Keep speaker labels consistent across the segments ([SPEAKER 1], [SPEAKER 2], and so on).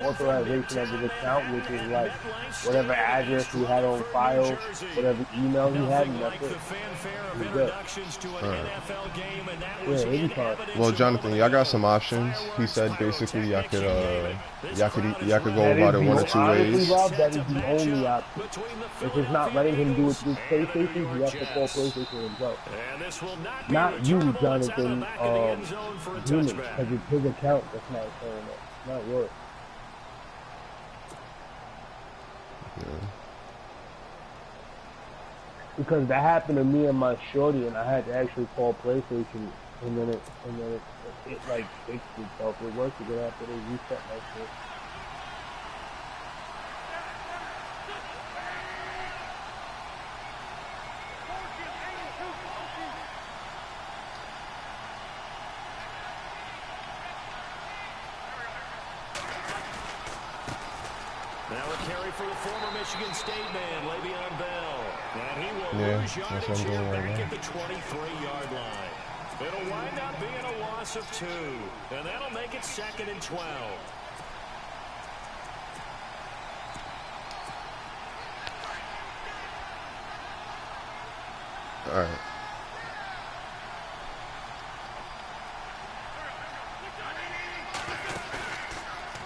[SPEAKER 1] authorization of his account, which is like whatever address he had on file, whatever email he had, and that's it. He's good. Yeah, he'll be fine.
[SPEAKER 2] Well, Jonathan, y'all got some options. He said basically y'all could go about it one or two ways.
[SPEAKER 1] Rob, that is the only option. If it's not letting him do it through PlayStation, he has to call PlayStation himself. Not you, Jonathan, Human, because it's his account that's not showing up. It's not yours.
[SPEAKER 2] Yeah.
[SPEAKER 1] Because that happened to me and my shorty, and I had to actually call PlayStation, and then it like fixed itself. It worked again after they reset my shit.
[SPEAKER 3] Now a carry for the former Michigan State man, Le'Veon Bell. And he will lose yardage here back at the 23-yard line. It'll wind up being a loss of 2. And that'll make it 2nd and 12.
[SPEAKER 2] All right.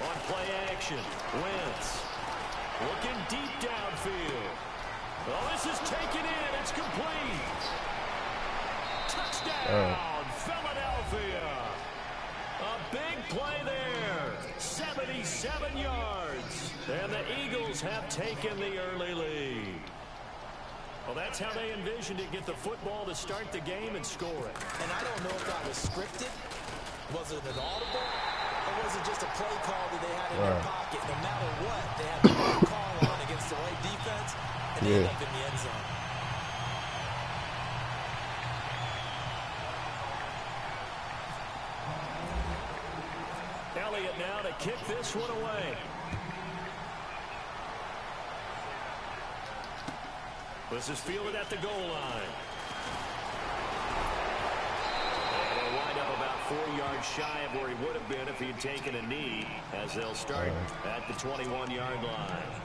[SPEAKER 3] On play action, Wentz. Looking deep downfield. Oh, this is taken in. It's complete. Touchdown, Philadelphia. A big play there. 77 yards. And the Eagles have taken the early lead. Well, that's how they envisioned it. Get the football to start the game and score it.
[SPEAKER 4] And I don't know if that was scripted. Was it an audible? Or was it just a play call that they had in their pocket? No matter what, they had the right call on against the right defense, and they ended up in the end zone.
[SPEAKER 3] Elliott now to kick this one away. This is fielded at the goal line. And he'll wind up about 4 yards shy of where he would have been if he had taken a knee, as they'll start at the 21-yard line.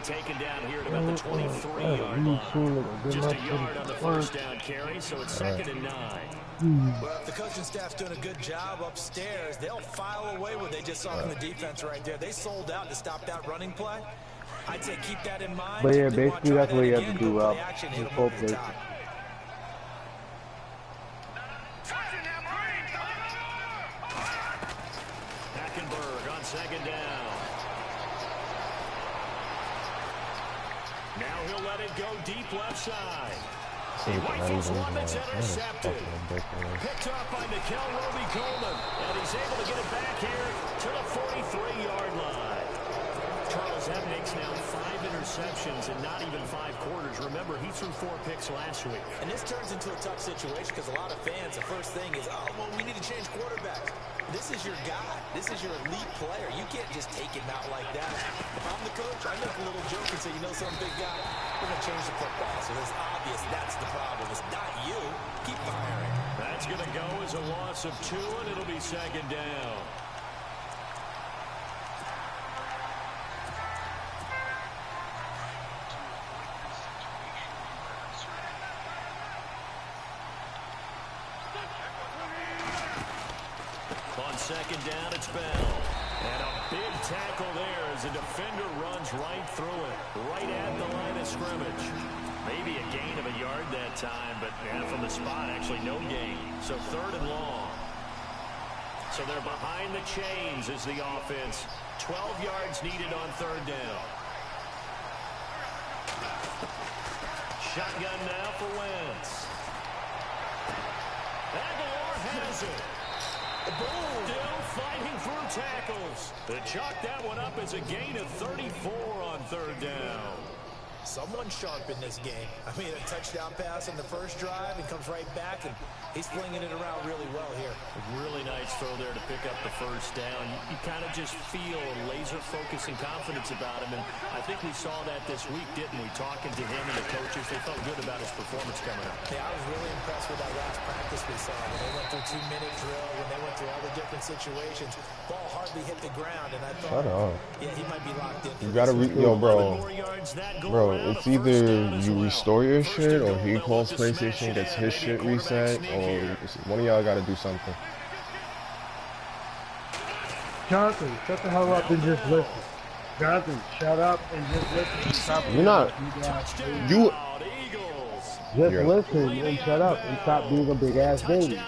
[SPEAKER 3] Taken down here at about the 23-yard line. Just a yard on the first down carry, so it's 2nd and 9.
[SPEAKER 4] Well, if the coaching staff's doing a good job upstairs, they'll file away what they just saw from the defense right there. They sold out to stop that running play. I'd say keep that in mind.
[SPEAKER 1] But yeah, basically that's what you have to do, Rob. Full play.
[SPEAKER 3] Hackenberg on 2nd down. Now he'll let it go deep left side. He rifles one that's intercepted. Picked up by Nickel Roby-Coleman. And he's able to get it back here to the 43-yard line. Charles, that makes now 5 interceptions in not even 5 quarters. Remember, he threw 4 picks last week.
[SPEAKER 4] And this turns into a tough situation because a lot of fans, the first thing is, oh, well, we need to change quarterbacks. This is your guy. This is your elite player. You can't just take him out like that. If I'm the coach, I make a little joke and say, you know, some big guy, we're going to change the football. So it's obvious that's the problem. It's not you. Keep firing.
[SPEAKER 3] That's going to go as a loss of 2, and it'll be 2nd down. On 2nd down, it's Bell. And a big tackle there as the defender runs right through it, right at the line of scrimmage. Maybe a gain of a yard that time, but from the spot, actually no gain. So 3rd and long. So they're behind the chains as the offense. 12 yards needed on 3rd down. Shotgun now for Wentz. Aguilar has it. Still fighting for tackles. They chalk that one up as a gain of 34 on 3rd down.
[SPEAKER 4] Someone sharp in this game. I mean, a touchdown pass on the first drive and comes right back, and he's flinging it around really
[SPEAKER 3] Really nice throw there to pick up the first down. You kind of just feel a laser focus and confidence about him, and I think we saw that this week, didn't we? Talking to him and the coaches, they felt good about his performance coming up.
[SPEAKER 4] Yeah, I was really impressed with that last practice we saw. When they went through 2-minute drill, when they went through all the different situations, ball hardly hit the ground, and I thought, yeah, he might be locked in.
[SPEAKER 2] You gotta yo, bro, it's either you restore your shit or he calls PlayStation, gets his shit reset, or one of y'all gotta do something.
[SPEAKER 1] Jonathan, shut the hell up and just listen. Jonathan, shut up and just listen. Stop.
[SPEAKER 2] You're not. You.
[SPEAKER 1] Just listen and shut up and stop being a big ass baby.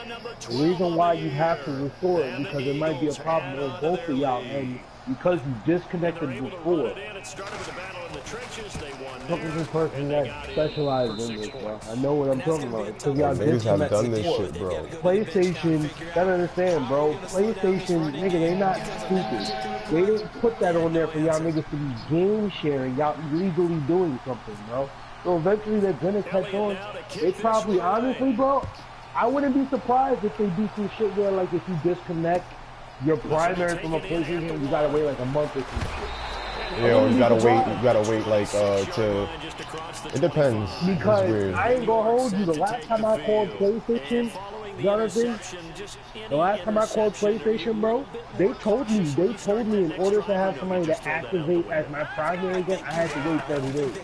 [SPEAKER 1] The reason why you have to restore it because it might be a problem with both of y'all, and because you disconnected before. Look at this person that specializes in this, bro. I know what I'm talking about. Because y'all
[SPEAKER 2] niggas have done this shit, bro.
[SPEAKER 1] PlayStation, gotta understand, bro. PlayStation, nigga, they not stupid. They didn't put that on there for y'all niggas to be game sharing, y'all illegally doing something, bro. So eventually they're gonna catch on. They probably, honestly, bro, I wouldn't be surprised if they do some shit where, like, if you disconnect your primary from a PlayStation, you gotta wait like a month or some shit.
[SPEAKER 2] Yeah, or you gotta wait like to, it depends.
[SPEAKER 1] Because I ain't gonna hold you, the last time I called PlayStation, Jonathan, the last time I called PlayStation, bro, they told me in order to have somebody to activate as my primary again, I had to wait 30 days.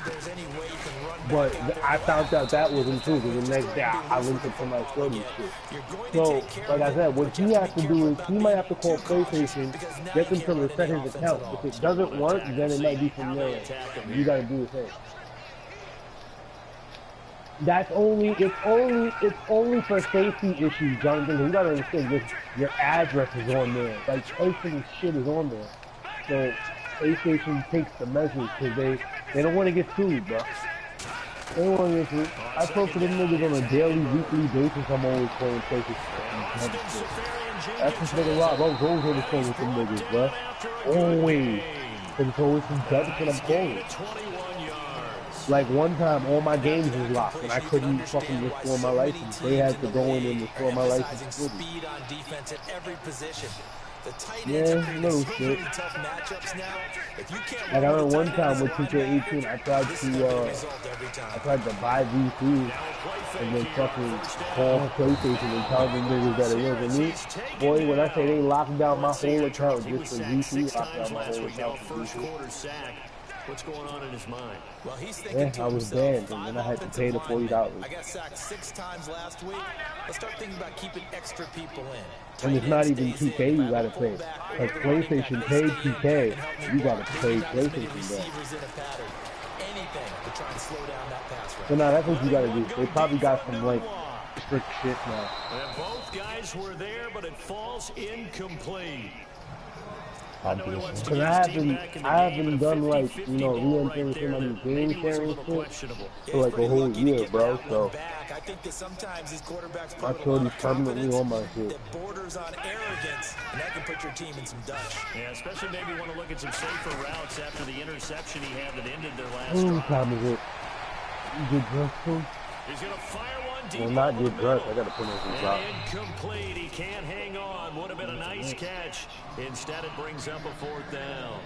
[SPEAKER 1] But I found out that wasn't true, because the next day I linked it to my phone and shit. So, like I said, what he has to do is, he might have to call PlayStation, get them to reset his account. If it doesn't work, then it might be from there. You gotta do the thing. It's only for safety issues, Jonathan. You gotta understand, your address is on there. Like, everything shit is on there. So, PlayStation takes the measures, because they don't want to get sued, bro. They don't want to get sued. I talk to them niggas on a daily, weekly basis. I'm always calling PlayStation. That's just nigga Rob. I was always on the phone with them niggas, bro. Always. And so it's that's what I'm calling. Like one time, all my games was locked, and I couldn't fucking restore my license. They had to go in and restore my license.
[SPEAKER 4] Speed on defense at every position.
[SPEAKER 1] Yeah, little shit. Like I remember one time with 2K18, I tried to buy VC and then fucking call PlayStation and tell them niggas that it wasn't me. Boy, when I say they locked down my whole account just for VC, locked down my whole account for VC.
[SPEAKER 3] What's going on in his mind?
[SPEAKER 4] Well, he's thinking
[SPEAKER 1] I was banned, and then I had to pay the $40.
[SPEAKER 4] I got sacked 6 times last week. Let's start thinking about keeping extra people in.
[SPEAKER 1] And it's not even 2K you gotta pay. Like PlayStation paid 2K, you gotta pay PlayStation back. So now that's what you gotta do. They probably got some like strict shit now.
[SPEAKER 3] And both guys were there, but it falls incomplete.
[SPEAKER 1] Because I haven't done like, you know, re-entering so many game sharing shit for like a whole year, bro. So my shorty's permanently on my shit.
[SPEAKER 4] Borders on arrogance, and that can put your team in some Dutch.
[SPEAKER 3] Yeah, especially maybe want to look at some safer routes after the interception he had that ended their last
[SPEAKER 1] drive. Time is it? You get dressed too?
[SPEAKER 3] He's gonna fire one deep.
[SPEAKER 1] Well, not get dressed. I gotta put in some drop.
[SPEAKER 3] Incomplete. He can't hang on. Would have been a nice catch. Instead, it brings up a 4th down.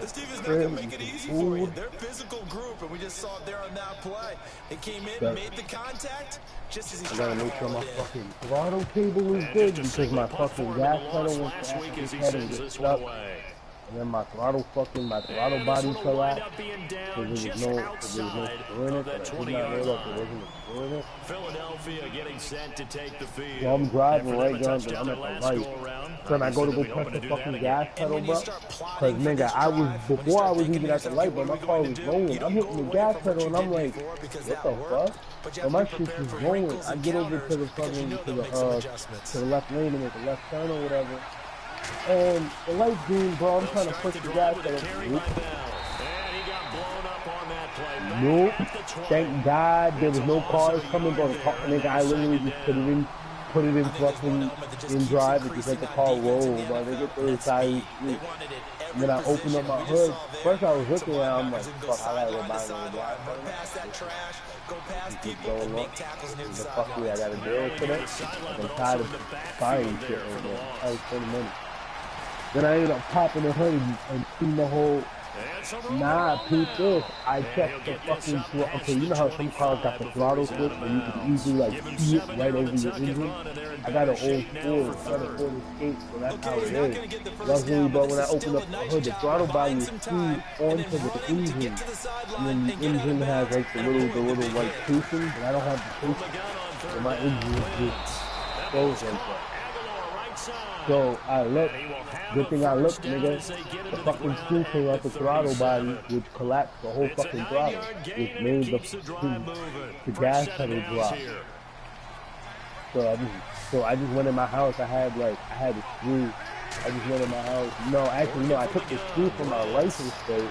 [SPEAKER 4] This team is not going to make it easy for you. They're a physical group, and we just saw it there on that play. They came in, made the contact, just as he's trying to
[SPEAKER 1] make sure my fucking throttle cable is good because my fucking gas pedal was stuck. And then my throttle body fell out. Because there was no screw in it, but I did not know that there wasn't a screw in it.
[SPEAKER 3] Philadelphia getting set to take the field.
[SPEAKER 1] So I'm driving right down, but I'm at the light. So I go to go press the fucking gas pedal, bro. Because nigga, before I was even at the light, but my car was rolling. I'm hitting the gas pedal and I'm like, what the fuck? So my shit is rolling. I get over to the fucking, to the left lane and make a left turn or whatever. And the light's green, bro. I'm trying to push the gas pedal. Nope. Thank God there was no cars coming, but nigga, I literally just put it in fucking in drive and just let the car roll, but they get to the side of the street. And then I opened up my hood. First I was looking around, I'm like, fuck, I gotta go buy another gas pedal.
[SPEAKER 4] past
[SPEAKER 1] Keep
[SPEAKER 4] people and
[SPEAKER 1] going
[SPEAKER 4] make
[SPEAKER 1] up.
[SPEAKER 4] tackles near the
[SPEAKER 1] The fuck
[SPEAKER 4] sidelines.
[SPEAKER 1] I gotta deal with today. I'm tired of buying shit right now. I was spending money. Then I ended up popping a hoodie and seeing the whole. Nah, peep this. I checked the fucking throttle. Okay, you know how some cars got the throttle switch and you can easily like see it right over your engine? I got an old Ford, I got a Ford Escape, so that's how it is. Luckily, but when I open up the hood, the throttle body is screwed onto the engine. And then the engine has like the little like casing, but I don't have the casing. So my engine is just closed like that. So I looked, good thing I looked, nigga. The fucking screw came out the throttle body, which collapsed the whole fucking throttle, which made the gas pedal drop. So I just went in my house. I had a screw. I just went in my house. No, actually, no. I took the screw from my license plate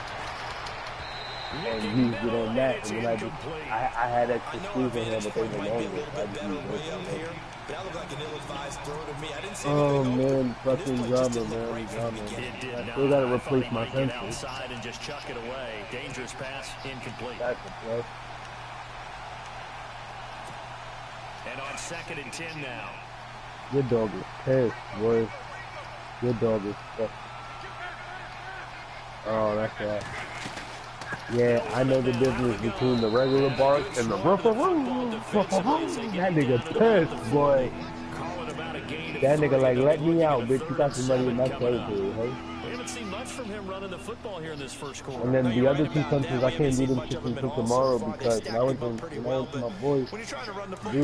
[SPEAKER 1] and used it on that. And then I had extra screws in here, but they were longer. So I just used it.
[SPEAKER 4] That looked like an ill-advised throw to me. I didn't see
[SPEAKER 1] oh
[SPEAKER 4] anything
[SPEAKER 1] man, fucking drama, man, drama. I still gotta replace my sensors.
[SPEAKER 3] Outside and just chuck it away. Dangerous pass, incomplete.
[SPEAKER 1] That's a play.
[SPEAKER 3] And on 2nd and 10 now.
[SPEAKER 1] Your dog is pissed, boy. Your dog is pissed. Oh, that's right. Yeah, I know the difference between the regular bark and the roof-a-roo. That nigga pissed, boy. That nigga like, let me out, bitch. You got some money in my territory, hey?
[SPEAKER 3] We haven't seen much from him running the football here in this first quarter.
[SPEAKER 1] And then the other two countries, I can't do them shit until tomorrow because when I went to my boys, do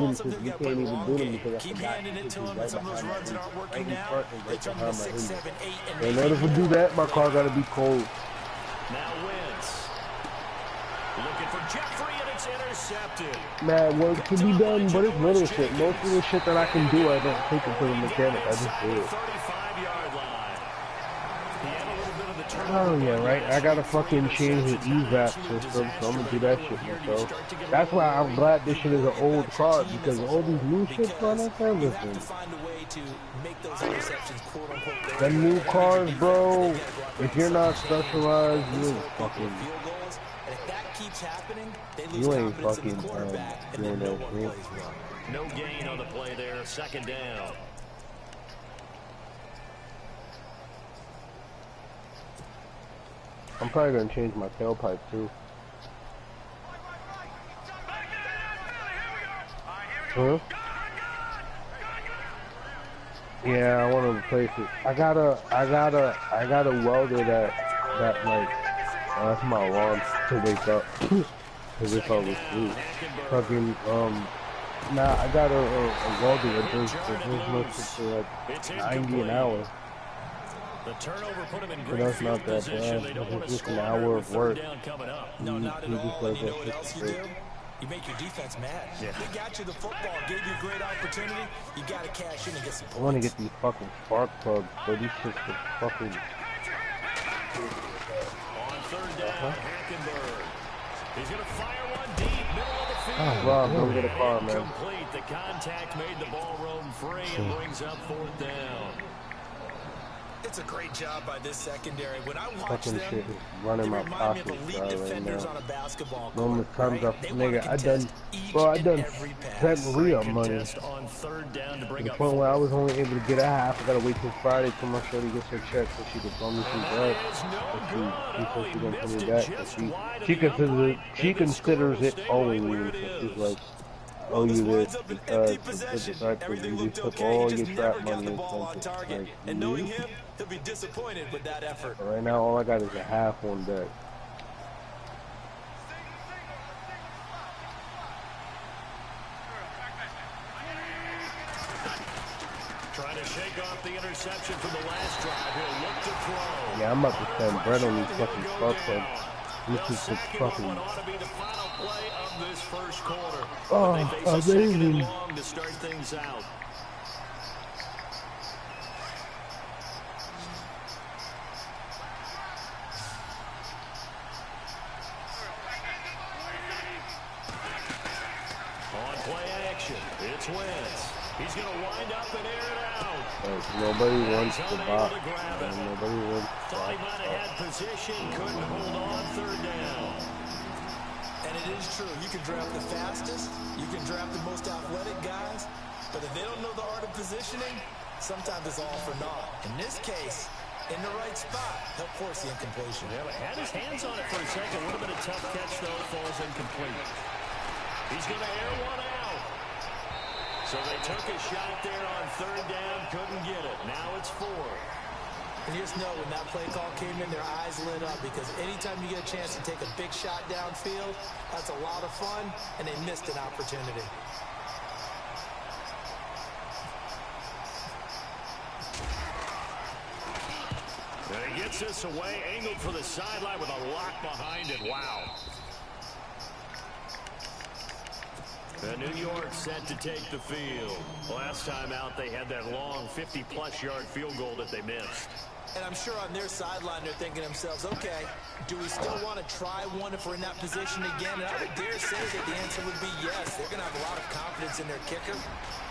[SPEAKER 1] them shit, you can't even do them because I forgot to put you right behind my engine. So in order to do that, my car gotta be cold.
[SPEAKER 3] Now Wentz. Looking for Jeffrey, and it's intercepted.
[SPEAKER 1] Man, work to be done, but it's little shit. Most of the shit that I can do, I don't take it to the mechanic. I just do it.
[SPEAKER 3] 35-yard line. He had a little bit of the
[SPEAKER 1] Oh yeah, right. I gotta fucking change the EVAP system, so I'm gonna do that shit myself. That's why I'm glad this shit is an old car because all these new shits on it, listen. The new cars, bro. If you're not specialized, you ain't fucking. You ain't fucking doing that shit.
[SPEAKER 3] No gain on the play there. 2nd down.
[SPEAKER 1] I'm probably gonna change my tailpipe too. Huh? Yeah, I want to replace it. I got a welder that like, oh, that's my alarm to wake up. Cause it's all asleep. Fucking, nah, I got a welder that does most for like 90 an hour.
[SPEAKER 3] The turnover put him in
[SPEAKER 1] So
[SPEAKER 3] great
[SPEAKER 1] that's
[SPEAKER 3] field
[SPEAKER 1] not that
[SPEAKER 3] position.
[SPEAKER 1] bad.
[SPEAKER 3] They don't want to
[SPEAKER 1] It's just
[SPEAKER 3] score
[SPEAKER 1] an
[SPEAKER 3] on
[SPEAKER 1] hour of
[SPEAKER 3] third
[SPEAKER 1] work.
[SPEAKER 3] down coming up.
[SPEAKER 4] No, not at all. And you know what else you do?
[SPEAKER 1] Like
[SPEAKER 4] You make your defense mad.
[SPEAKER 3] Yeah.
[SPEAKER 4] They got you the football, gave you a great opportunity. You got to cash in and get some points.
[SPEAKER 1] I want to get these fucking spark plugs, but these shits are fucking.
[SPEAKER 3] On 3rd down, Hackenberg. He's going to fire one deep, middle of the field.
[SPEAKER 1] Oh, Rob, don't get a car, man.
[SPEAKER 3] Complete. The contact made the ball roam free and brings up 4th down.
[SPEAKER 4] It's a great job by this secondary. When I watch
[SPEAKER 1] Fucking
[SPEAKER 4] them,
[SPEAKER 1] shit is running my
[SPEAKER 4] remind me of
[SPEAKER 1] pockets
[SPEAKER 4] elite
[SPEAKER 1] right
[SPEAKER 4] defenders
[SPEAKER 1] now.
[SPEAKER 4] on a basketball
[SPEAKER 1] Normal
[SPEAKER 4] court,
[SPEAKER 1] times
[SPEAKER 4] right?
[SPEAKER 1] up,
[SPEAKER 4] They wanna
[SPEAKER 1] nigga, I done,
[SPEAKER 4] contest each
[SPEAKER 1] bro, I
[SPEAKER 4] and
[SPEAKER 1] done
[SPEAKER 4] every pass.
[SPEAKER 1] spent re-up money.
[SPEAKER 3] Contest on 3rd down to
[SPEAKER 1] To
[SPEAKER 3] bring
[SPEAKER 1] the
[SPEAKER 3] up
[SPEAKER 1] point where I
[SPEAKER 3] 4th.
[SPEAKER 1] was only able to get a half. I gotta wait till Friday till my shorty gets her check so she can throw me some bread. She said she gonna put me back. She considers it owing me. So she's like, I owe you this because of the fact that you just took all your trap money and spent it. Like,
[SPEAKER 4] And knowing him, he'll be disappointed with that effort.
[SPEAKER 1] right now, all I got is a half on deck.
[SPEAKER 3] Trying to shake off the interception from the last drive. He'll look to throw.
[SPEAKER 1] Yeah, I'm about to spend bread on these fucking spark plugs. This is the fucking.
[SPEAKER 3] What ought to be the final play of this first quarter.
[SPEAKER 1] Oh,
[SPEAKER 3] They face a 2nd and
[SPEAKER 1] amazing.
[SPEAKER 3] long to start things out. On play action, it's Wentz. He's going to wind up and air it out.
[SPEAKER 1] Nobody wants to
[SPEAKER 3] Unable
[SPEAKER 1] box.
[SPEAKER 3] to grab it.
[SPEAKER 1] Nobody wants to
[SPEAKER 3] Thought he
[SPEAKER 1] box.
[SPEAKER 3] might have had position, couldn't hold on 3rd down.
[SPEAKER 4] And it it is true. You can draft the fastest, you can draft the most athletic guys, but if they don't know the art of positioning, sometimes it's all for naught. In this case, in the right spot, help force the incompletion.
[SPEAKER 3] Yeah, had his hands on it for a second. Would have been a tough catch, though. Falls incomplete. He's going to air one out. So they took a shot there on third down. Couldn't get it. Now it's 4.
[SPEAKER 4] And you just know when that play call came in, their eyes lit up, because anytime you get a chance to take a big shot downfield, that's a lot of fun, and they missed an opportunity.
[SPEAKER 3] And he gets this away, angled for the sideline with a lock behind it. Wow. And New York set to take the field. Last time out, they had that long 50-plus yard field goal that they missed.
[SPEAKER 4] And I'm sure on their sideline, they're thinking to themselves, okay, do we still want to try one if we're in that position again? And I would dare say that the answer would be yes. They're going to have a lot of confidence in their kicker.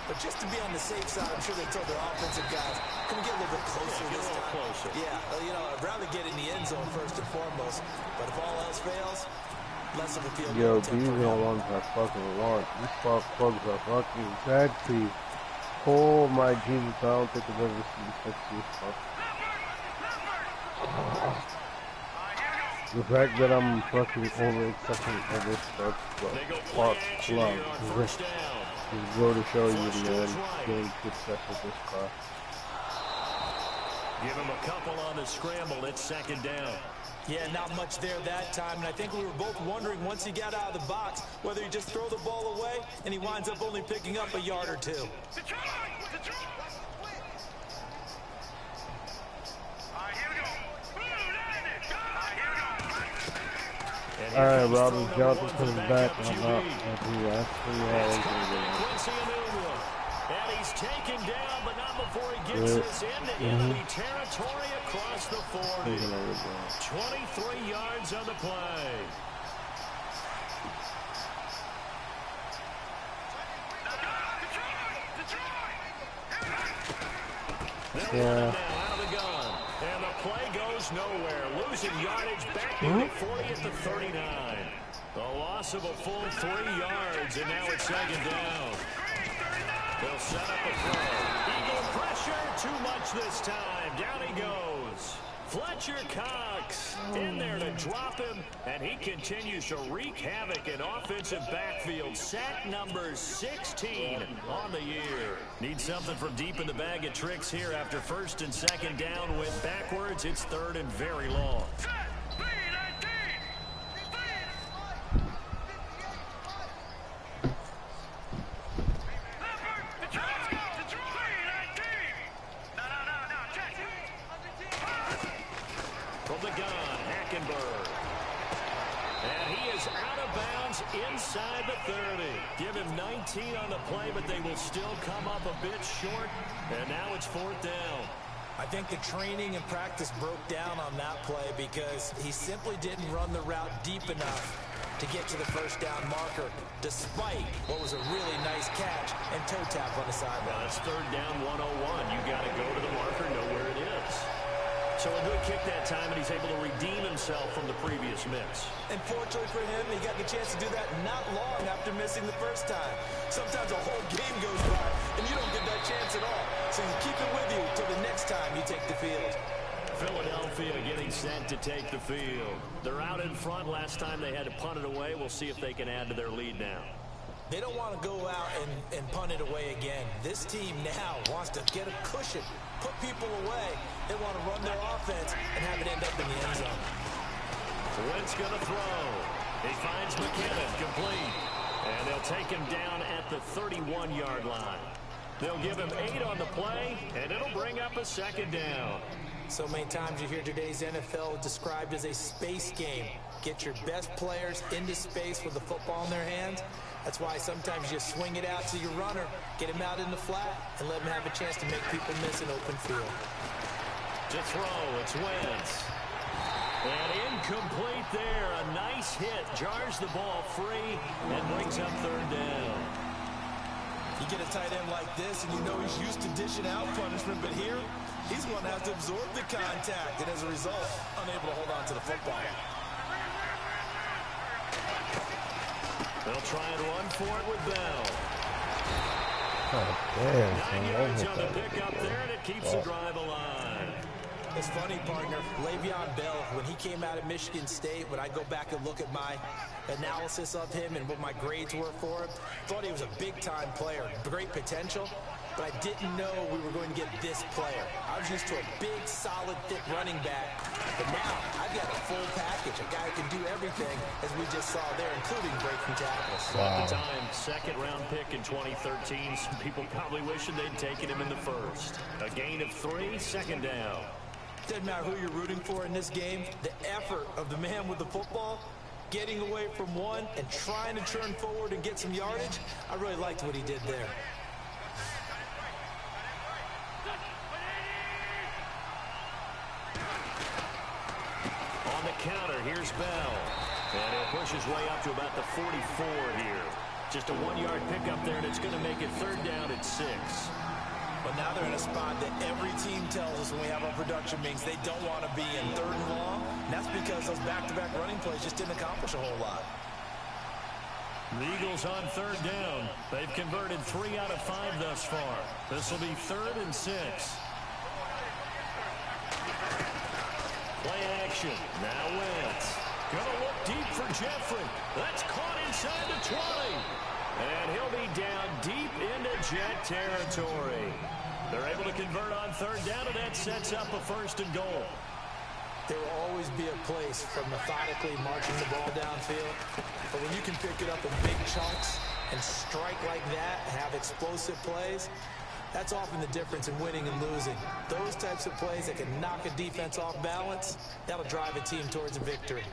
[SPEAKER 4] But just to be on the safe side, I'm sure they told their offensive guys, can we get a little bit closer this time?
[SPEAKER 3] Closer.
[SPEAKER 4] Yeah, you know, I'd rather get in the end zone first and foremost. But if all else fails, less of a field goal.
[SPEAKER 1] Yo, these are the ones I fucking want. These bugs are fucking sexy. Oh my Jesus, I don't think I've ever seen sexy stuff. The fact that I'm fucking over-accepting other stuff, but fuck, love. Just go to show you, man. Getting success with this car.
[SPEAKER 3] Give him a couple on the scramble. It's second down.
[SPEAKER 4] Yeah, not much there that time, and I think we were both wondering once he got out of the box whether he just throw the ball away and he winds up only picking up a yard or two.
[SPEAKER 1] All right, Robert Johnson comes back. I'm out.
[SPEAKER 3] And he's taken down, but not before he gets this into enemy territory across the 40. 23 yards on the play.
[SPEAKER 1] Yeah.
[SPEAKER 3] Out of the gun. And the play goes nowhere. Losing yardage back to the 40 at the 39. A loss of a full 3 yards, and now it's second down. They'll set up a throw. Eagle pressure, too much this time. Down he goes. Fletcher Cox in there to drop him, and he continues to wreak havoc in offensive backfield. Sack number 16 on the year. Need something from deep in the bag of tricks here after first and second down. Went backwards. It's third and very long. Inside the 30. Give him 19 on the play, but they will still come up a bit short. And now it's fourth down.
[SPEAKER 4] I think the training and practice broke down on that play because he simply didn't run the route deep enough to get to the first down marker, despite what was a really nice catch and toe tap on the sideline.
[SPEAKER 3] Well, that's third down 101. You got to go to the marker, know where it is. So a good kick that time, and he's able to redeem himself from the previous miss.
[SPEAKER 4] And fortunately for him, he got the chance to do that not long after missing the first time. Sometimes a whole game goes by, and you don't get that chance at all. So you keep it with you until the next time you take the field.
[SPEAKER 3] Philadelphia getting set to take the field. They're out in front. Last time they had to punt it away. We'll see if they can add to their lead now.
[SPEAKER 4] They don't want to go out and punt it away again. This team now wants to get a cushion, put people away. They want to run their offense and have it end up in the end zone.
[SPEAKER 3] Wentz going to throw. He finds McKinnon complete. And they'll take him down at the 31-yard line. They'll give him 8 on the play, and it'll bring up a second down.
[SPEAKER 4] So many times you hear today's NFL described as a space game. Get your best players into space with the football in their hands. That's why sometimes you swing it out to your runner, get him out in the flat, and let him have a chance to make people miss an open field.
[SPEAKER 3] To throw, it's Wentz. And incomplete there. A nice hit. Jars the ball free and brings up third down.
[SPEAKER 4] You get a tight end like this, and you know he's used to dishing out punishment, but here, he's going to have to absorb the contact, and as a result, unable to hold on to the football.
[SPEAKER 3] They'll try and run for it with Bell.
[SPEAKER 2] Oh, damn,
[SPEAKER 3] 9 yards on the
[SPEAKER 2] that
[SPEAKER 3] pickup there, and it keeps the drive alive.
[SPEAKER 4] It's funny, partner. Le'Veon Bell, when he came out of Michigan State, when I go back and look at my analysis of him and what my grades were for him, thought he was a big-time player, great potential, but I didn't know we were going to get this player. I was used to a big, solid, thick running back, but now I've got a full package, a guy who can do everything, as we just saw there, including breaking tackles.
[SPEAKER 3] Wow. At the time, second-round pick in 2013. Some people probably wishing they'd taken him in the first. A gain of 3, second down.
[SPEAKER 4] Doesn't matter who you're rooting for in this game, the effort of the man with the football, getting away from one and trying to turn forward and get some yardage, I really liked what he did there.
[SPEAKER 3] On the counter, here's Bell. And he'll push his way up to about the 44 here. Just a 1-yard pickup there, and it's going to make it third down at 6.
[SPEAKER 4] But now they're in a spot that every team tells us when we have our production meetings they don't want to be in, third and long. And that's because those back-to-back running plays just didn't accomplish a whole lot.
[SPEAKER 3] The Eagles on third down. They've converted 3 out of 5 thus far. This will be 3rd and 6. Play action. Now Wentz. Gonna look deep for Jeffrey. That's caught inside the 20. And he'll be down deep into Jet territory. They're able to convert on third down, and that sets up a 1st and goal.
[SPEAKER 4] There will always be a place for methodically marching the ball downfield. But when you can pick it up in big chunks and strike like that, have explosive plays, that's often the difference in winning and losing. Those types of plays that can knock a defense off balance, that'll drive a team towards a victory.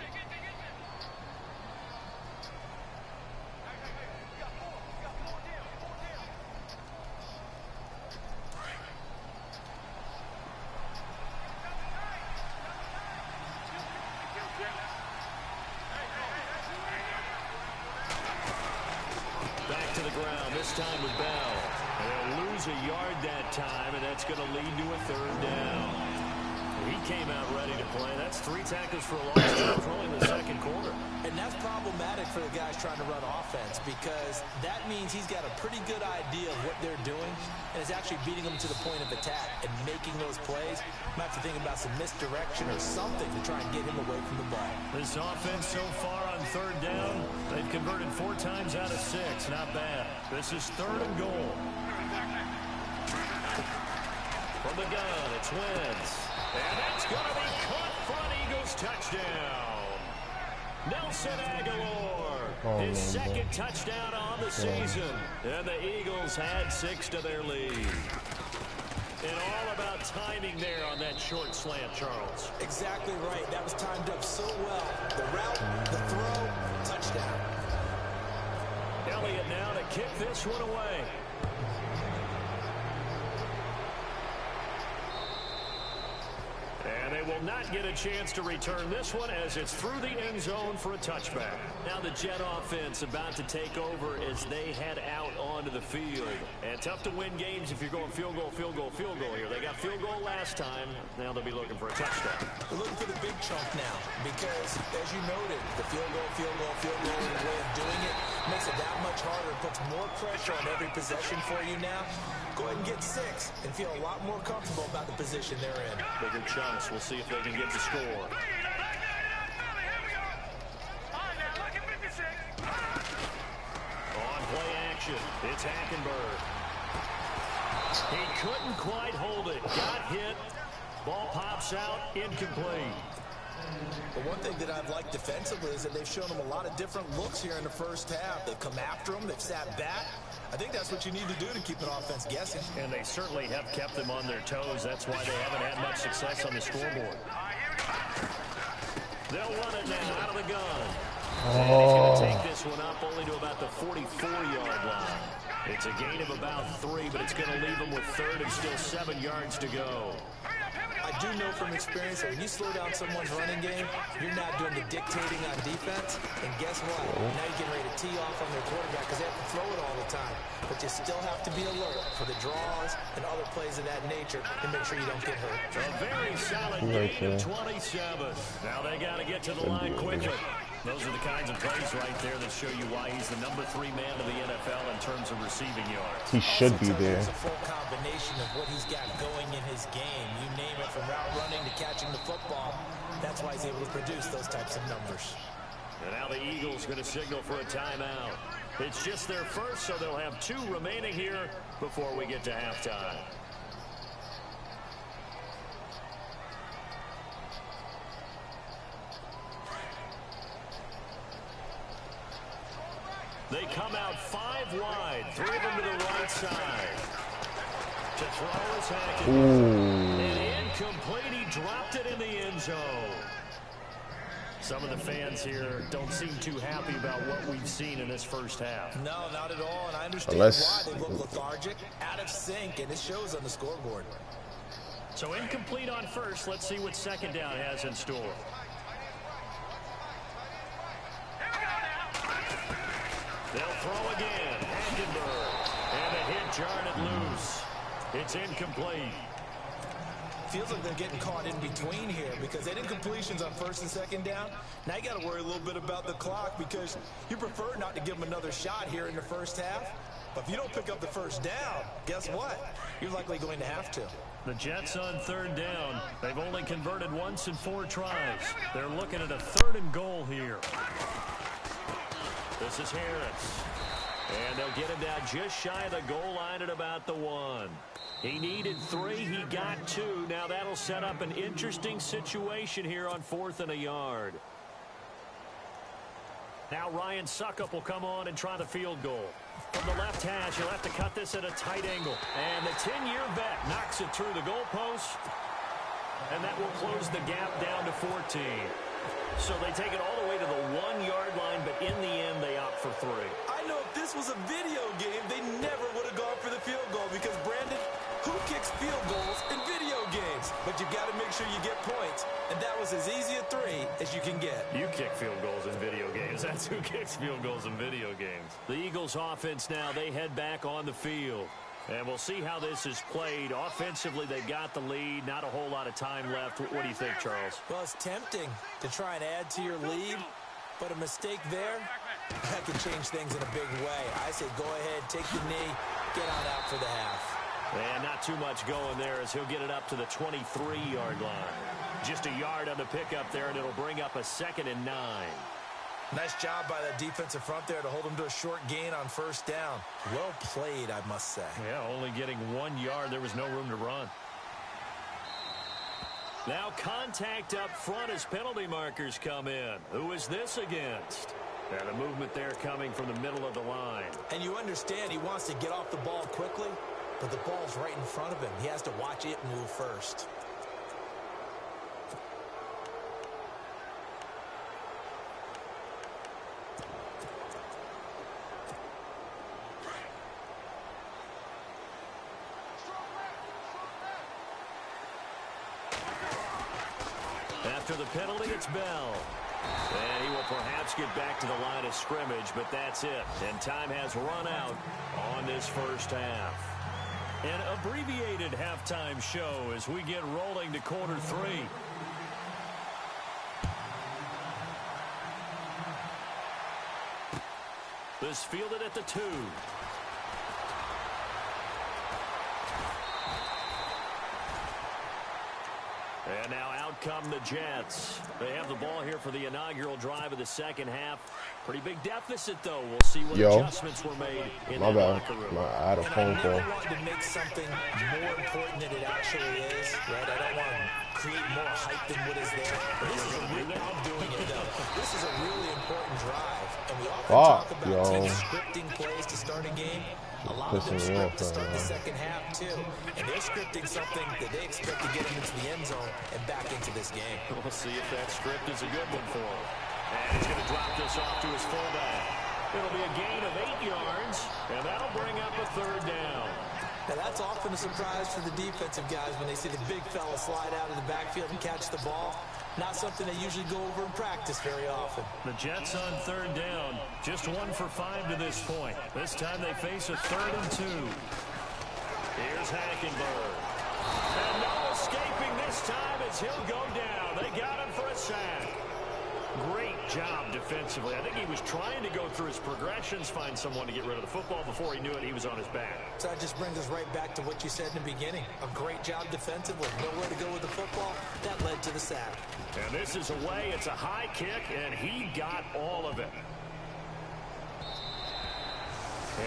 [SPEAKER 3] Back to the ground, this time with Bell. They'll lose a yard that time, and that's going to lead to a 3rd down. He came out ready to play. That's 3 tackles for a loss. Charles only in the 2nd quarter.
[SPEAKER 4] And that's problematic for the guys trying to run offense because that means he's got a pretty good idea of what they're doing and is actually beating them to the point of attack and making those plays. Might have to think about some misdirection or something to try and get him away from the ball.
[SPEAKER 3] This offense so far on third down, they've converted 4 times out of 6. Not bad. This is 3rd and goal. From the gun, it's Wentz. And that's going to be caught for an Eagles touchdown. Nelson Aguilar, his 2nd touchdown on the season. And the Eagles had 6 to their lead. And all about timing there on that short slant, Charles.
[SPEAKER 4] Exactly right. That was timed up so well. The route, the throw, touchdown.
[SPEAKER 3] Elliott now to kick this one away. And they will not get a chance to return this one as it's through the end zone for a touchback. Now the Jet offense about to take over as they head out onto the field. And tough to win games if you're going field goal, field goal, field goal here. They got field goal last time. Now they'll be looking for a touchdown.
[SPEAKER 4] We're looking for the big chunk now because, as you noted, the field goal, field goal, field goal is a way of doing it. Makes it that much harder. It puts more pressure on every possession for you now. Go ahead and get 6 and feel a lot more comfortable about the position they're in.
[SPEAKER 3] Bigger chunks. We'll see if they can get the score. On play action, it's Hackenberg. He couldn't quite hold it. Got hit. Ball pops out, incomplete.
[SPEAKER 4] But one thing that I've liked defensively is that they've shown them a lot of different looks here in the first half. They've come after them. They've sat back. I think that's what you need to do to keep an offense guessing.
[SPEAKER 3] And they certainly have kept them on their toes. That's why they haven't had much success on the scoreboard. They'll run it now out of the gun. And he's going to take this one up only to about the 44-yard line. It's a gain of about 3, but it's going to leave them with 3rd and still 7 yards to go.
[SPEAKER 4] I do know from experience that when you slow down someone's running game, you're not doing the dictating on defense. And guess what? Now you're getting ready to tee off on their quarterback because they have to throw it all the time. But you still have to be alert for the draws and other plays of that nature to make sure you don't get hurt.
[SPEAKER 3] A very solid gain of 27. Now they got to get to the line quickly. Those are the kinds of plays right there that show you why he's the #3 man of the NFL in terms of receiving yards.
[SPEAKER 2] He should be there.
[SPEAKER 4] It's a full combination of what he's got going in his game. You name it, from route running to catching the football. That's why he's able to produce those types of numbers.
[SPEAKER 3] And now the Eagles going to signal for a timeout. It's just their first, so they'll have 2 remaining here before we get to halftime. They come out 5 wide, 3 of them to the right side. To throw his Hackett. And incomplete. He dropped it in the end zone. Some of the fans here don't seem too happy about what we've seen in this first half.
[SPEAKER 4] No, not at all, and I understand why. They look lethargic, out of sync, and it shows on the scoreboard.
[SPEAKER 3] So incomplete on first. Let's see what second down has in store. They'll throw again. Hackenberg. And a hit, jarred it loose. It's incomplete.
[SPEAKER 4] Feels like they're getting caught in between here because they did completions on first and second down. Now you got to worry a little bit about the clock because you prefer not to give them another shot here in the first half. But if you don't pick up the first down, guess what? You're likely going to have to.
[SPEAKER 3] The Jets on 3rd down. They've only converted once in 4 tries. They're looking at a 3rd and goal here. This is Harris. And they'll get him down just shy of the goal line at about the 1. He needed 3. He got 2. Now that'll set up an interesting situation here on 4th and a yard. Now Ryan Suckup will come on and try the field goal. From the left hash, he'll have to cut this at a tight angle. And the 10-year vet knocks it through the goalpost. And that will close the gap down to 14. So they take it all the way to the 1-yard line, but in the end, they opt for 3.
[SPEAKER 4] I know if this was a video game, they never would have gone for the field goal because, Brandon, who kicks field goals in video games? But you've got to make sure you get points, and that was as easy a 3 as you can get.
[SPEAKER 3] You kick field goals in video games. That's who kicks field goals in video games. The Eagles offense now, they head back on the field. And we'll see how this is played. Offensively, they've got the lead. Not a whole lot of time left. What do you think, Charles?
[SPEAKER 4] Well, it's tempting to try and add to your lead, but a mistake there, that can change things in a big way. I say go ahead, take the knee, get on out for the half.
[SPEAKER 3] And not too much going there as he'll get it up to the 23-yard line. Just a yard on the pickup there, and it'll bring up a 2nd and 9.
[SPEAKER 4] Nice job by the defensive front there to hold him to a short gain on first down. Well played, I must say.
[SPEAKER 3] Yeah, only getting 1 yard. There was no room to run. Now contact up front as penalty markers come in. Who is this against? And a movement there coming from the middle of the line.
[SPEAKER 4] And you understand he wants to get off the ball quickly, but the ball's right in front of him. He has to watch it move first.
[SPEAKER 3] After the penalty, it's Bell. And he will perhaps get back to the line of scrimmage, but that's it. And time has run out on this first half. An abbreviated halftime show as we get rolling to quarter 3. This fielded at the 2. And now out come the Jets. They have the ball here for the inaugural drive of the second half. Pretty big deficit, though. We'll see what adjustments were made in the locker room.
[SPEAKER 2] I had a phone call.
[SPEAKER 4] I never want to make something more important than it actually is, right? I don't want to create more hype than what is there. This is a really, I'm doing it, though. This is a really important drive. And we often talk about teams scripting plays to start a game. A lot of them script to start the second half, too. And they're scripting something that they expect to get them into the end zone and back into this game.
[SPEAKER 3] We'll see if that script is a good one for him. And he's going to drop this off to his fullback. It'll be a gain of 8 yards, and that'll bring up a 3rd down.
[SPEAKER 4] Now, that's often a surprise for the defensive guys when they see the big fella slide out of the backfield and catch the ball. Not something they usually go over in practice very often.
[SPEAKER 3] The Jets on 3rd down. Just 1 for 5 to this point. This time they face a 3rd and 2. Here's Hackenberg. And no escaping this time as he'll go down. They got him for a sack. Great job defensively. I think he was trying to go through his progressions, find someone to get rid of the football. Before he knew it, he was on his back.
[SPEAKER 4] So that just brings us right back to what you said in the beginning. A great job defensively. Nowhere to go with the football. That led to the sack.
[SPEAKER 3] And this is away. It's a high kick, and he got all of it.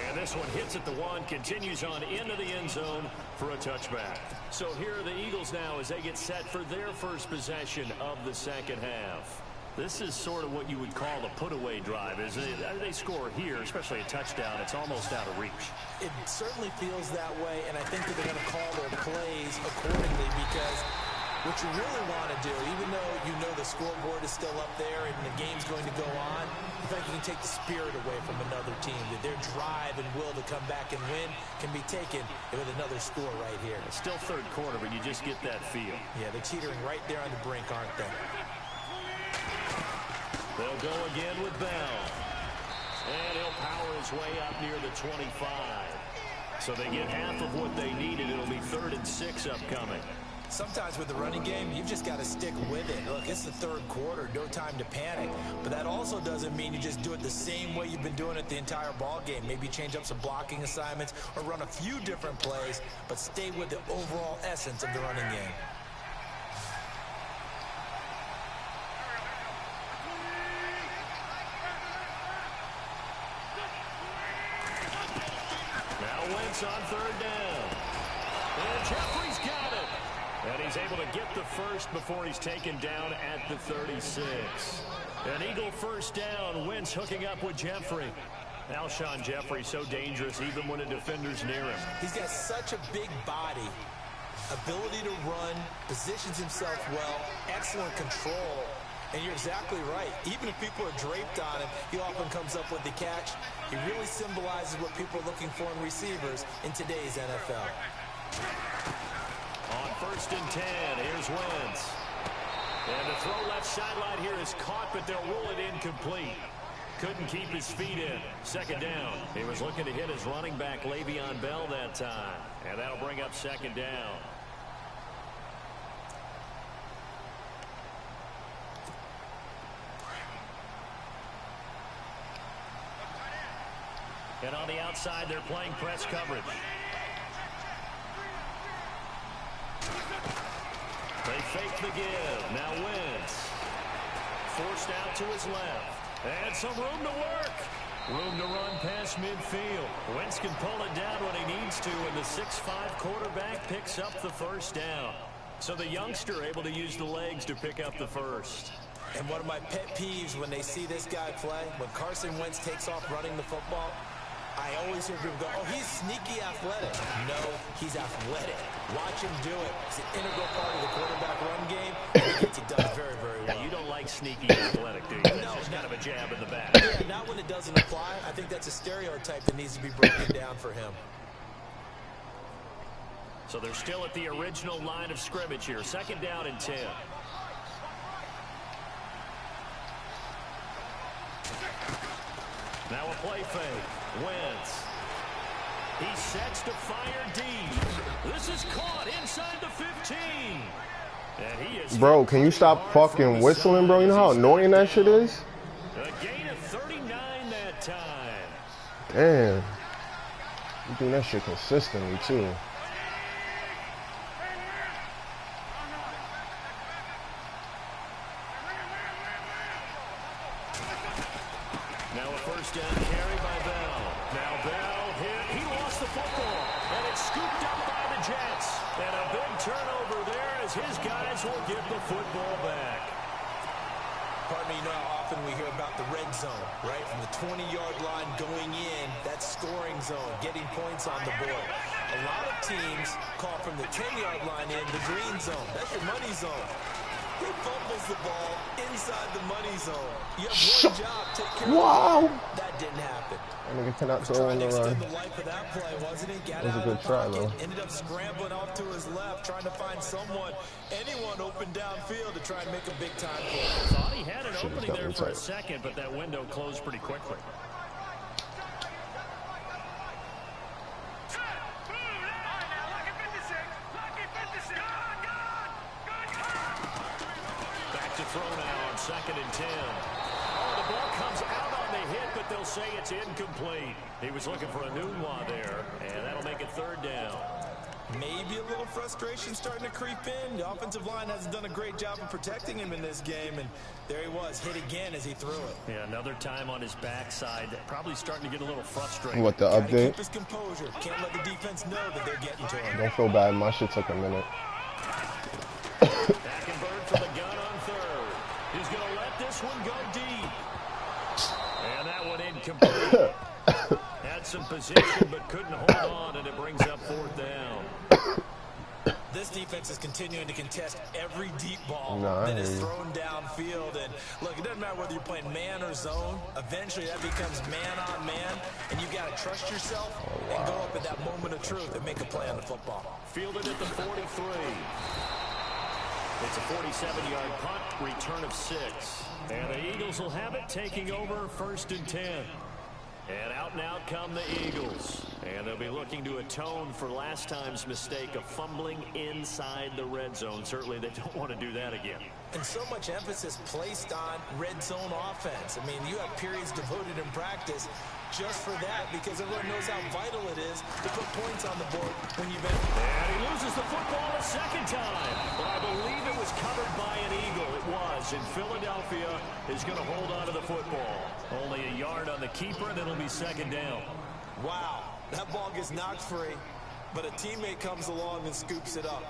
[SPEAKER 3] And this one hits at the 1, continues on into the end zone for a touchback. So here are the Eagles now as they get set for their first possession of the second half. This is sort of what you would call a put-away drive, isn't it? They score here, especially a touchdown. It's almost out of reach.
[SPEAKER 4] It certainly feels that way, and I think that they're going to call their plays accordingly because what you really want to do, even though you know the scoreboard is still up there and the game's going to go on, I think you can take the spirit away from another team. That their drive and will to come back and win can be taken with another score right here.
[SPEAKER 3] It's still third quarter, but you just get that feel.
[SPEAKER 4] Yeah, they're teetering right there on the brink, aren't they?
[SPEAKER 3] They'll go again with Bell. And he'll power his way up near the 25. So they get half of what they needed. It'll be 3rd and 6 upcoming.
[SPEAKER 4] Sometimes with the running game, you've just got to stick with it. Look, it's the third quarter, no time to panic. But that also doesn't mean you just do it the same way you've been doing it the entire ball game. Maybe change up some blocking assignments or run a few different plays, but stay with the overall essence of the running game.
[SPEAKER 3] Now Wentz on 3rd down. And Jeffrey's got it. And he's able to get the first before he's taken down at the 36. An Eagle first down. Wentz hooking up with Jeffrey. Alshon Jeffrey so dangerous even when a defender's near him.
[SPEAKER 4] He's got such a big body, ability to run, positions himself well, excellent control. And you're exactly right. Even if people are draped on him, he often comes up with the catch. He really symbolizes what people are looking for in receivers in today's NFL.
[SPEAKER 3] On 1st and 10, here's Wentz. And the throw left sideline here is caught, but they'll rule it incomplete. Couldn't keep his feet in. 2nd down. He was looking to hit his running back, Le'Veon Bell, that time. And that'll bring up 2nd down. And on the outside, they're playing press coverage. They fake the give. Now Wentz. Forced out to his left. And some room to work. Room to run past midfield. Wentz can pull it down when he needs to, and the 6'5" quarterback picks up the first down. So the youngster able to use the legs to pick up the first.
[SPEAKER 4] And one of my pet peeves when they see this guy play, when Carson Wentz takes off running the football, I always hear people go, oh, he's sneaky athletic. No, he's athletic. Watch him do it. It's an integral part of the quarterback run game, and he gets it done very, very well.
[SPEAKER 3] Now, you don't like sneaky athletic, do you?
[SPEAKER 4] No,
[SPEAKER 3] it's just kind of a jab in the back.
[SPEAKER 4] Yeah, not when it doesn't apply. I think that's a stereotype that needs to be broken down for him.
[SPEAKER 3] So they're still at the original line of scrimmage here. 2nd down and 10. Now a play fake. Wentz. He sets to fire deep. This is caught inside the 15. And he is
[SPEAKER 2] bro, can you stop fucking whistling, bro? You know how annoying that shit is?
[SPEAKER 3] A gain of 39 that time.
[SPEAKER 2] Damn. You doing that shit consistently, too.
[SPEAKER 3] Now a first down carry by Bell. Now Bell hit. He lost the football. And it's scooped up by the Jets. And a big turnover there as his guys will get the football back.
[SPEAKER 4] Pardon me, you know how often we hear about the red zone, right? From the 20-yard line going in, that scoring zone, getting points on the board. A lot of teams call from the 10-yard line in the green zone. That's your money zone. He fumbles the ball inside the money zone. You have one job, take care of it. That didn't happen.
[SPEAKER 2] That nigga cannot throw on the run.
[SPEAKER 4] Extend the life of that play, wasn't it? Got
[SPEAKER 2] that was a good try, though.
[SPEAKER 4] Ended up scrambling off to his left, trying to find anyone open downfield to try and make a big time play.
[SPEAKER 3] Thought he had an opening there for a second, but that window closed pretty quickly. 2nd and 10. Oh, the ball comes out on the hit, but they'll say it's incomplete. He was looking for a Nunwa there, and that'll make it 3rd down.
[SPEAKER 4] Maybe a little frustration starting to creep in. The offensive line hasn't done a great job of protecting him in this game, and there he was, hit again as he threw it.
[SPEAKER 3] Yeah, another time on his backside, probably starting to get a little frustrated.
[SPEAKER 2] What, the
[SPEAKER 4] Gotta
[SPEAKER 2] update?
[SPEAKER 4] keep his composure. Can't let the defense know that they're getting to him.
[SPEAKER 2] Don't feel bad. My shit took a minute.
[SPEAKER 3] Hackenberg from the gun on 3rd. He's going to let this one go deep. And that one incomplete. Had some position but couldn't hold on, and it brings up 4th down.
[SPEAKER 4] This defense is continuing to contest every deep ball that is thrown downfield. And look, it doesn't matter whether you're playing man or zone. Eventually that becomes man on man, and you got to trust yourself and go up at that moment of truth and make a play on the football.
[SPEAKER 3] Fielded at the 43. It's a 47-yard punt, return of 6. And the Eagles will have it, taking over 1st and 10. And out and out come the Eagles. And they'll be looking to atone for last time's mistake of fumbling inside the red zone. Certainly they don't want to do that again.
[SPEAKER 4] And so much emphasis placed on red zone offense. I mean, you have periods devoted in practice just for that, because everyone knows how vital it is to put points on the board when you've been.
[SPEAKER 3] And he loses the football a 2nd time. But I believe it was covered by an Eagle. It was. And Philadelphia is going to hold on to the football. Only a yard on the keeper, and it'll be 2nd down.
[SPEAKER 4] Wow, that ball gets knocked free, but a teammate comes along and scoops it up.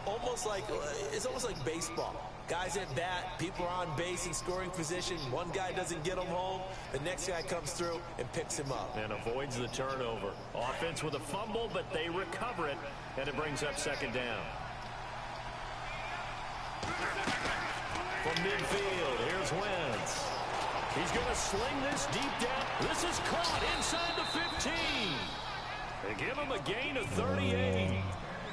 [SPEAKER 4] It's almost like baseball. Guys at bat, people are on base in scoring position. One guy doesn't get him home. The next guy comes through and picks him up.
[SPEAKER 3] And avoids the turnover. Offense with a fumble, but they recover it, and it brings up 2nd down. From midfield, here's Wentz. He's going to sling this deep down. This is caught inside the 15. They give him a gain of 38.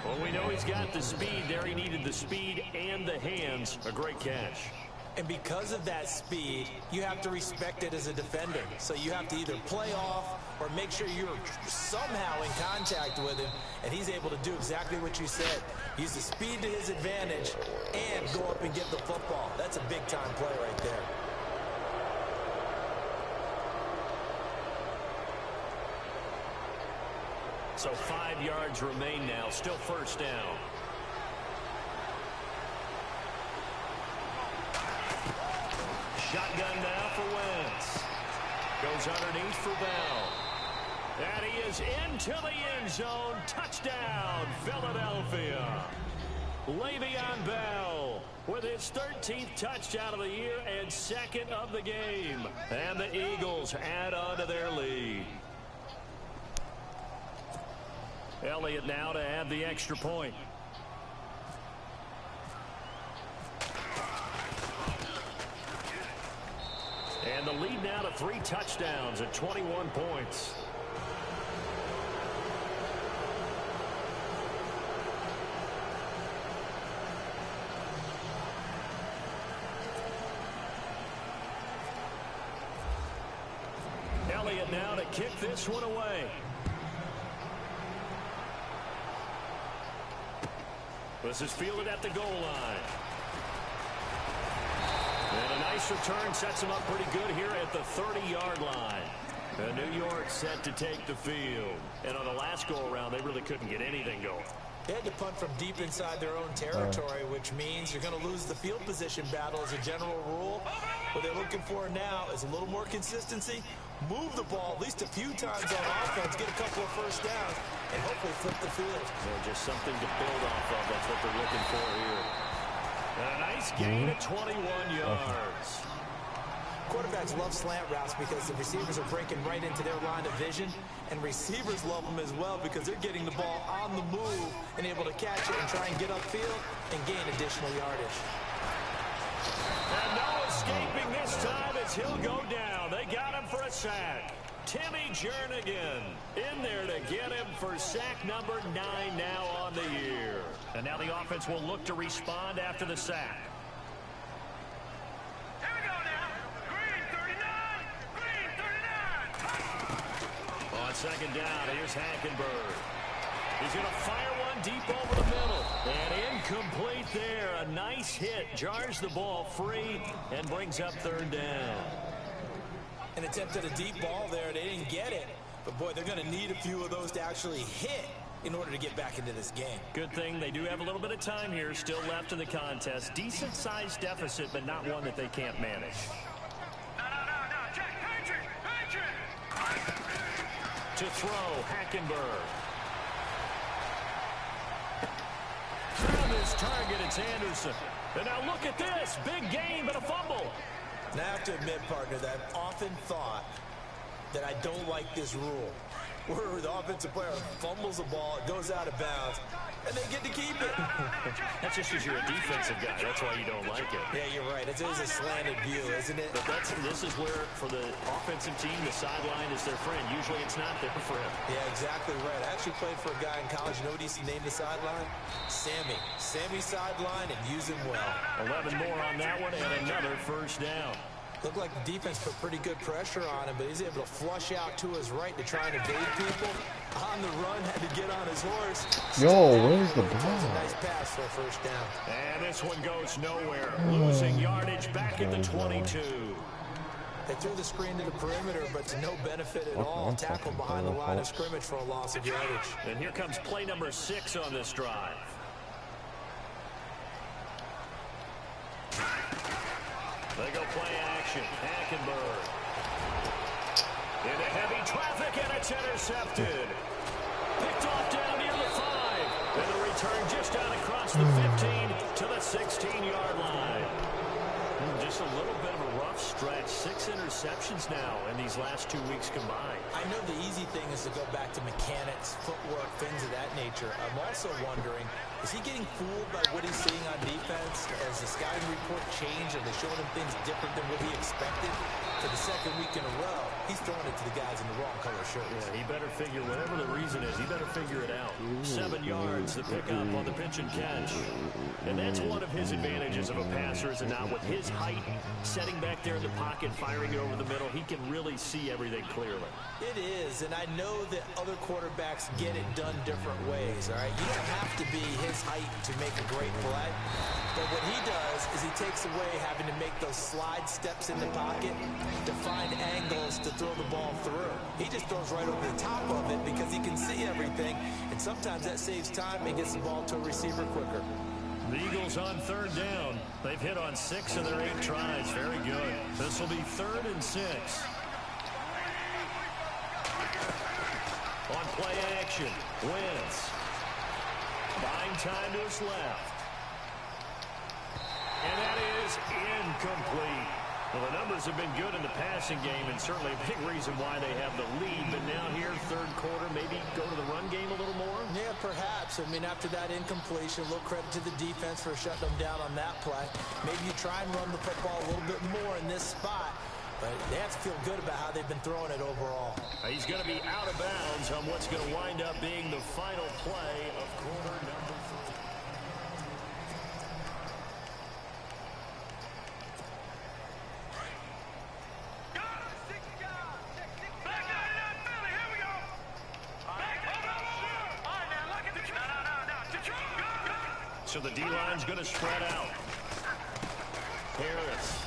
[SPEAKER 3] Well, we know he's got the speed there. He needed the speed and the hands. A great catch.
[SPEAKER 4] And because of that speed, you have to respect it as a defender. So you have to either play off or make sure you're somehow in contact with him, and he's able to do exactly what you said. Use the speed to his advantage and go up and get the football. That's a big-time play right there.
[SPEAKER 3] So 5 yards remain now. Still 1st down. Shotgun now for Wentz. Goes underneath for Bell. And he is into the end zone. Touchdown, Philadelphia. Le'Veon Bell with his 13th touchdown of the year and 2nd of the game. And the Eagles add on to their lead. Elliott now to add the extra point. And the lead now to 3 touchdowns at 21 points. Elliott now to kick this one away. This is fielded at the goal line. And a nice return sets him up pretty good here at the 30-yard line. And New York set to take the field. And on the last go-around, they really couldn't get anything going.
[SPEAKER 4] They had to punt from deep inside their own territory, which means you're going to lose the field position battle as a general rule. What they're looking for now is a little more consistency. Move the ball at least a few times on offense, get a couple of 1st downs, and hopefully flip the field.
[SPEAKER 3] Just something to build off of. That's what they're looking for here. And a nice gain of 21 yards.
[SPEAKER 4] Quarterbacks love slant routes because the receivers are breaking right into their line of vision, and receivers love them as well because they're getting the ball on the move and able to catch it and try and get upfield and gain additional yardage.
[SPEAKER 3] And no escaping this time as he'll go down. They got him for a sack. Timmy Jernigan in there to get him for sack number 9 now on the year. And now the offense will look to respond after the sack.
[SPEAKER 5] Here we go now. Green 39.
[SPEAKER 3] On 2nd down, here's Hackenberg. He's going to fire one deep over the middle. And Incomplete there. A nice hit. Jars the ball free and brings up third down.
[SPEAKER 4] An attempt at a deep ball there. They didn't get it. But, boy, they're going to need a few of those to actually hit in order to get back into this game.
[SPEAKER 3] Good thing they do have a little bit of time here still left in the contest. Decent-sized deficit, but not one that they can't manage.
[SPEAKER 5] No. Check. Patriot.
[SPEAKER 3] To throw, Hackenberg. Found his target, it's Anderson. And now look at this. Big gain, but a fumble.
[SPEAKER 4] And I have to admit, partner, that I've often thought that I don't like this rule, where the offensive player fumbles the ball, it goes out of bounds, and they get to keep it.
[SPEAKER 3] That's just because you're a defensive guy. That's why you don't like it.
[SPEAKER 4] Yeah, you're right. It is a slanted view, isn't it?
[SPEAKER 3] But this is where, for the offensive team, the sideline is their friend. Usually it's not their friend.
[SPEAKER 4] Yeah, exactly right. I actually played for a guy in college. You know what he used to name the sideline? Sammy. Sammy sideline, and use him well.
[SPEAKER 3] 11 more on that one, and another first down.
[SPEAKER 4] Looked like the defense put pretty good pressure on him, but he's able to flush out to his right to try and evade people. On the run, had to get on his horse.
[SPEAKER 2] Yo, where's the
[SPEAKER 4] That was a
[SPEAKER 2] ball?
[SPEAKER 4] nice pass for a first down.
[SPEAKER 3] And this one goes nowhere. Losing yardage back at the 22.
[SPEAKER 4] They threw the screen to the perimeter, but to no benefit at all. Tackled behind the line of scrimmage for a loss of yardage.
[SPEAKER 3] And here comes play number 6 on this drive. They go play action. Hackenberg. Into heavy traffic, and it's intercepted. Picked off down near the 5. And the return just down across the 15 to the 16-yard line. Just a little bit of a rough stretch. 6 interceptions now in these last 2 weeks combined.
[SPEAKER 4] I know the easy thing is to go back to mechanics, footwork, things of that nature. I'm also wondering, is he getting fooled by what he's seeing on defense? Has the scouting report changed? Are they showing him things different than what he expected? For the second week in a row, he's throwing it to the guys in the wrong color shirts.
[SPEAKER 3] Yeah, he better figure, whatever the reason is, he better figure it out. 7 yards, the pickup on the pitch and catch. And that's one of his advantages of a passer, is it not? With his height, setting back there in the pocket, firing it over the middle, he can really see everything clearly.
[SPEAKER 4] It is, and I know that other quarterbacks get it done different ways, all right? You don't have to be his height to make a great play. But what he does is he takes away having to make those slide steps in the pocket to find angles to throw the ball through. He just throws right over the top of it because he can see everything, and sometimes that saves time and gets the ball to a receiver quicker.
[SPEAKER 3] The Eagles on third down. They've hit on 6 of their 8 tries. Very good. This will be 3rd and 6. On play action, Wentz. Buying time to his left. And that is incomplete. Well, the numbers have been good in the passing game, and certainly a big reason why they have the lead. But now here, third quarter, maybe go to the run game a little more?
[SPEAKER 4] Yeah, perhaps. I mean, after that incompletion, a little credit to the defense for shutting them down on that play. Maybe you try and run the football a little bit more in this spot. But they have to feel good about how they've been throwing it overall.
[SPEAKER 3] He's going to be out of bounds on what's going to wind up being the final play of quarter number 3. So the D-line's going to spread out. Harris.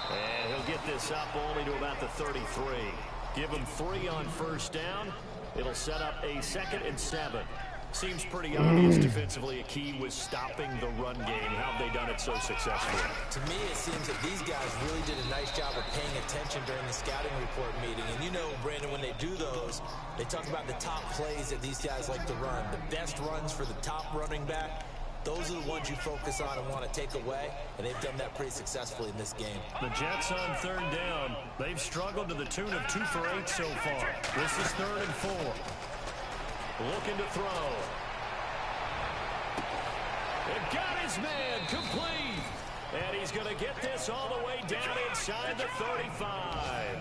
[SPEAKER 3] And he'll get this up only to about the 33. Give him 3 on first down. It'll set up a 2nd and 7. Seems pretty obvious defensively. A key was stopping the run game. How have they done it so successfully?
[SPEAKER 4] To me, it seems that these guys really did a nice job of paying attention during the scouting report meeting. And you know, Brandon, when they do those, they talk about the top plays that these guys like to run. The best runs for the top running back. Those are the ones you focus on and want to take away, and they've done that pretty successfully in this game.
[SPEAKER 3] The Jets on third down. They've struggled to the tune of 2 for 8 so far. This is 3rd and 4. Looking to throw. They've got his man complete. And he's going to get this all the way down inside the 35.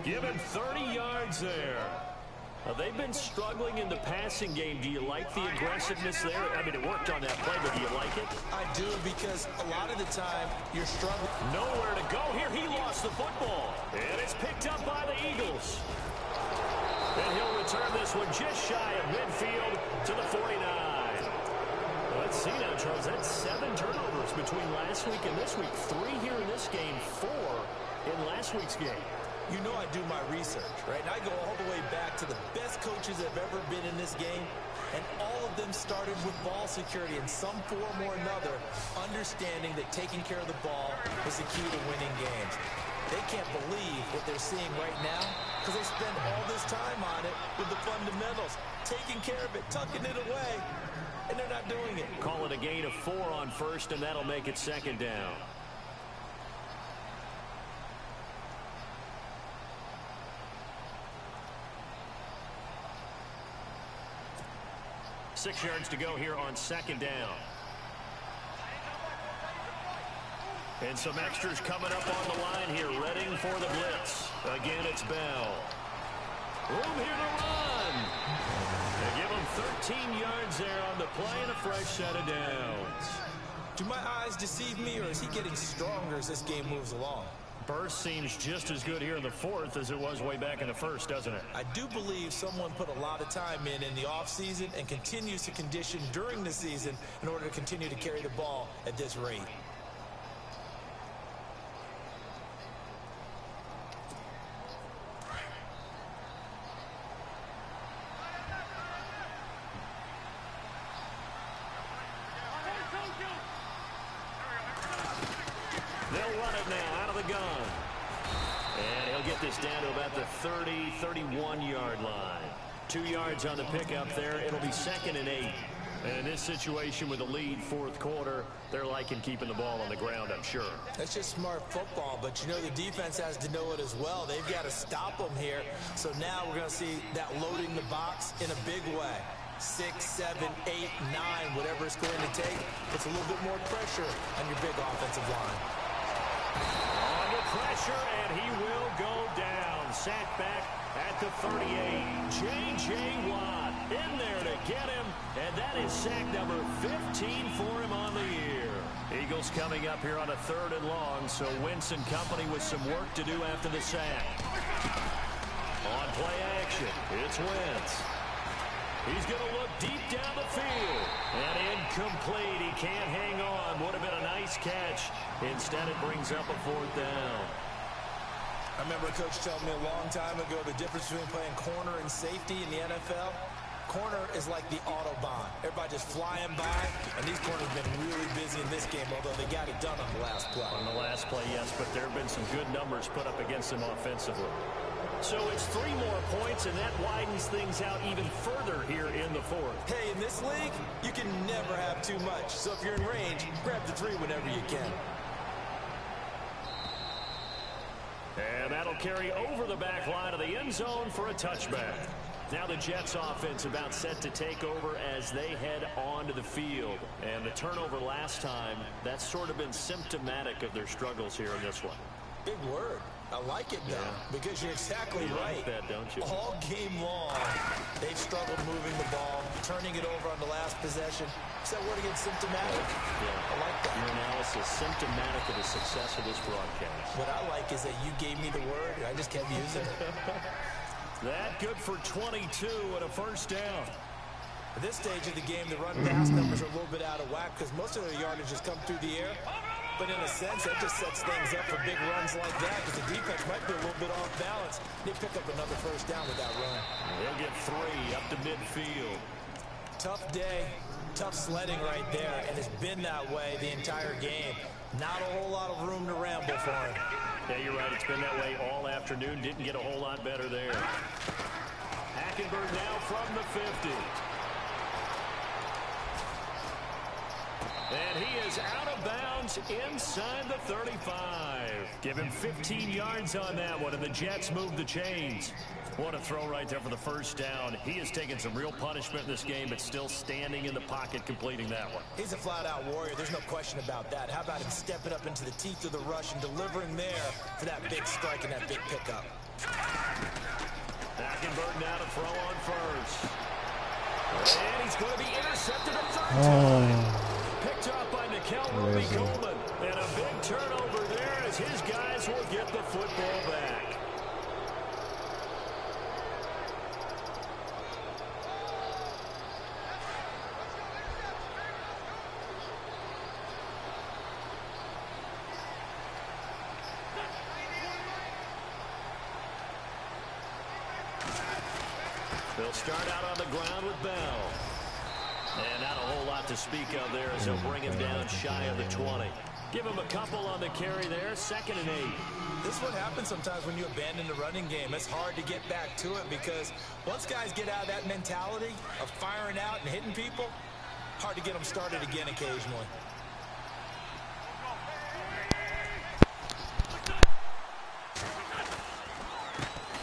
[SPEAKER 3] Give him 30 yards there. They've been struggling in the passing game. Do you like the aggressiveness there? I mean, it worked on that play, but do you like it?
[SPEAKER 4] I do, because a lot of the time you're struggling.
[SPEAKER 3] Nowhere to go here. He lost the football. And it's picked up by the Eagles. And he'll return this one just shy of midfield to the 49. Let's see now, Charles. That's 7 turnovers between last week and this week. 3 here in this game, 4 in last week's game.
[SPEAKER 4] You know I do my research, right? And I go all the way back to the best coaches that have ever been in this game, and all of them started with ball security in some form or another, understanding that taking care of the ball is the key to winning games. They can't believe what they're seeing right now because they spend all this time on it with the fundamentals, taking care of it, tucking it away, and they're not doing it.
[SPEAKER 3] Call it a gain of 4 on first, and that'll make it 2nd down. Six yards to go here on 2nd down. And some extras coming up on the line here, readying for the blitz. Again, it's Bell. Room here to run. They give him 13 yards there on the play and a fresh set of downs.
[SPEAKER 4] Do my eyes deceive me, or is he getting stronger as this game moves along?
[SPEAKER 3] Burst seems just as good here in the 4th as it was way back in the 1st, doesn't it?
[SPEAKER 4] I do believe someone put a lot of time in the offseason and continues to condition during the season in order to continue to carry the ball at this rate.
[SPEAKER 3] They'll run it now out of the gun. And he'll get this down to about the 30, 31-yard line. 2 yards on the pickup there. It'll be 2nd and 8. And in this situation with the lead 4th quarter, they're liking keeping the ball on the ground, I'm sure.
[SPEAKER 4] That's just smart football, but you know the defense has to know it as well. They've got to stop them here. So now we're going to see that loading the box in a big way. 6, 7, 8, 9, whatever it's going to take. It's a little bit more pressure on your big offensive line.
[SPEAKER 3] Under pressure, and he will go down. Sacked back at the 38. J.J. Watt in there to get him, and that is sack number 15 for him on the year. Eagles coming up here on a 3rd and long, so Wentz and company with some work to do after the sack. On play action, it's Wentz. He's going to look deep down the field. And incomplete. He can't hang on. Would have been a nice catch. Instead, it brings up a 4th down.
[SPEAKER 4] I remember a coach telling me a long time ago the difference between playing corner and safety in the NFL. Corner is like the Autobahn. Everybody just flying by, and these corners have been really busy in this game, although they got it done on the last play.
[SPEAKER 3] On the last play, yes, but there have been some good numbers put up against them offensively. So it's 3 more points, and that widens things out even further here in the 4th.
[SPEAKER 4] Hey, in this league, you can never have too much. So if you're in range, grab the 3 whenever you can.
[SPEAKER 3] And that'll carry over the back line of the end zone for a touchback. Now the Jets offense about set to take over as they head onto the field. And the turnover last time, that's sort of been symptomatic of their struggles here in this one.
[SPEAKER 4] Big word. I like it, though, because you're exactly right.
[SPEAKER 3] Like that, don't you?
[SPEAKER 4] All game long, they've struggled moving the ball, turning it over on the last possession. Is that word again, symptomatic?
[SPEAKER 3] Yeah.
[SPEAKER 4] I like that.
[SPEAKER 3] Your analysis, symptomatic of the success of this broadcast.
[SPEAKER 4] What I like is that you gave me the word, and I just kept using it.
[SPEAKER 3] That good for 22 and a 1st down.
[SPEAKER 4] At this stage of the game, the run-pass numbers are a little bit out of whack because most of their yardage has come through the air. But in a sense, that just sets things up for big runs like that because the defense might be a little bit off balance. They pick up another 1st down with that run.
[SPEAKER 3] They'll get 3 up to midfield.
[SPEAKER 4] Tough day, tough sledding right there, and it's been that way the entire game. Not a whole lot of room to ramble for him.
[SPEAKER 3] Yeah, you're right. It's been that way all afternoon. Didn't get a whole lot better there. Hackenberg now from the 50. And he is out of bounds inside the 35. Give him 15 yards on that one, and the Jets move the chains. What a throw right there for the 1st down. He has taken some real punishment in this game, but still standing in the pocket completing that one.
[SPEAKER 4] He's a flat-out warrior. There's no question about that. How about him stepping up into the teeth of the rush and delivering there for that big strike and that big pickup.
[SPEAKER 3] Hackenberg now to throw on first. And he's going to be intercepted a 3rd time. Picked off by Nickel Roby-Coleman. And a big turnover there as his guys will get the football back. They'll start out on the ground with Bell. And not a whole lot to speak of there as they'll bring him down shy of the 20. Give him a couple on the carry there, 2nd and 8.
[SPEAKER 4] This is what happens sometimes when you abandon the running game. It's hard to get back to it because once guys get out of that mentality of firing out and hitting people, hard to get them started again occasionally.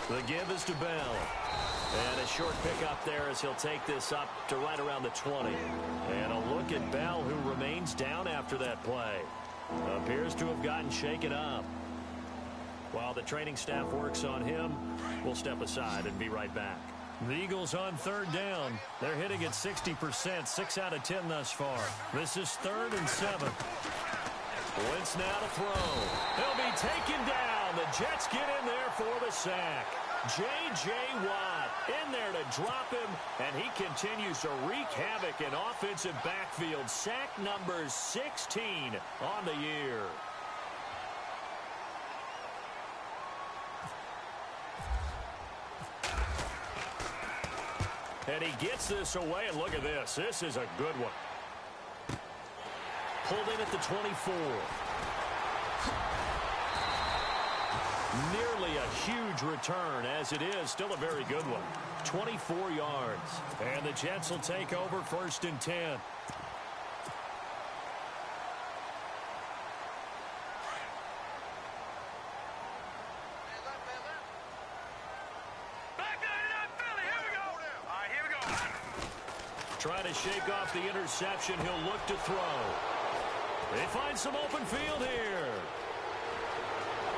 [SPEAKER 3] The give is to Bell. And a short pickup there as he'll take this up to right around the 20. And a look at Bell, who remains down after that play. Appears to have gotten shaken up. While the training staff works on him, we'll step aside and be right back. The Eagles on 3rd down. They're hitting at 60%, 6 out of 10 thus far. This is 3rd and 7. Wentz now to throw. He'll be taken down. The Jets get in there for the sack. J.J. Watt in there to drop him, and he continues to wreak havoc in offensive backfield. Sack number 16 on the year. And he gets this away, and look at this. This is a good one. Pulled in at the 24. Nearly a huge return, as it is still a very good one. 24 yards. And the Jets will take over 1st and 10. Trying to shake off the interception. He'll look to throw. They find some open field here.